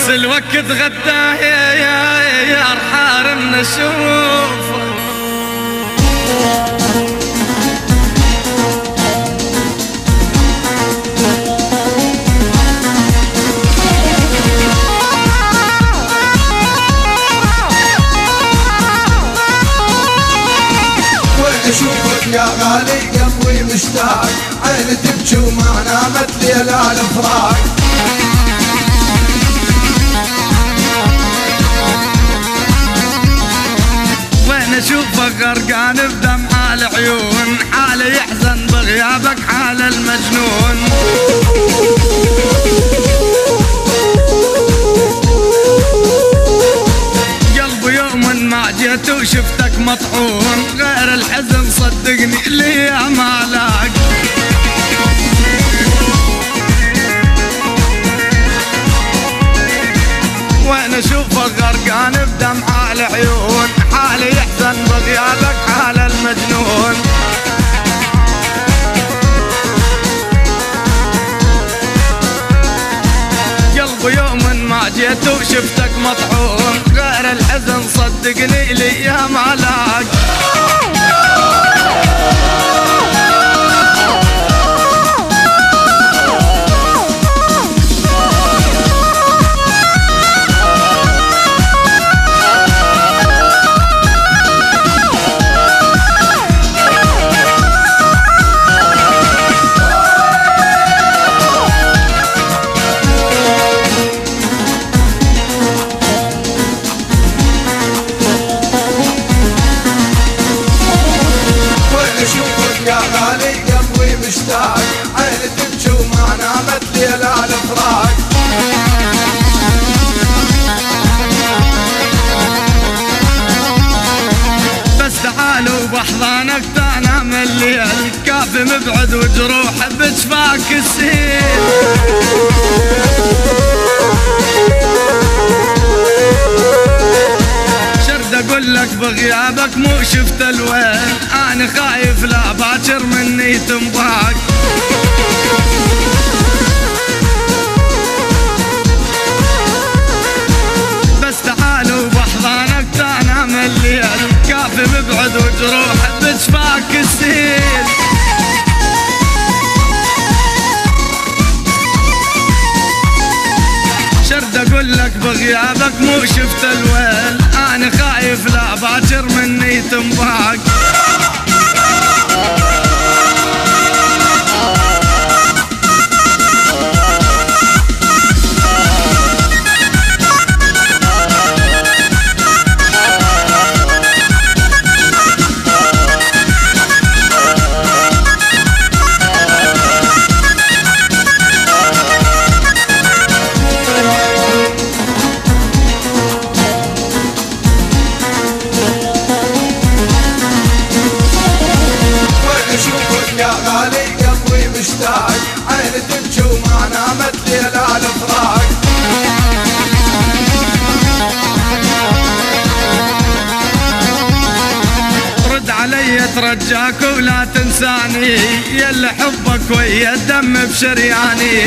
بس الوقت غداه يا حارمنا الشوف. اشوفك يا غالي قلبي مشتاق، عيني تبكي وما نامت ليلة الفراق. وين اشوفك غرقان بدمع العيون، حالي يحزن بغيابك حال المجنون. قلبي يوم ما جيت وشفتك مطحون، غير الحزن صدقني لي ما لاق. وين اشوفك غرقان بدمع العيون، حالي يحزن بغيابك حال المجنون. قلبي يوم ما جيت وشفتك مطحون، غير الحزن صدقني لي ما لاق. يا غالي قلبي مشتاق، عيني تبكي وما نامت ليلة الفراق. بس تعالوا بحضانك تنام الليل، كافي مبعد وجروح بجفاك السيل. اقول لك بغيابك مو شفت الوين، انا خايف لا باكر مني تنباك. بس تعالوا بحضانك تنام الليل، كافي مبعد وجروح بجفاك السيل. شرد اقول لك بغيابك مو شفت الويل، انا خايف لا باكر مني تنباك. يا غالي قلبي مشتاق، عيني تبكي وما نامت ليلة الفراق. رد علي اترجاك ولا تنساني، يلا حبك ويا الدم بشرياني.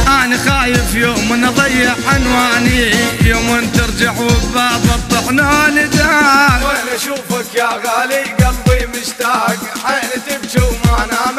انا خايف يوم نضيع عنواني، يوم ترجع وباب الطحنان داق. وين اشوفك يا غالي قلبي مشتاق، عيني تبكي وما نامت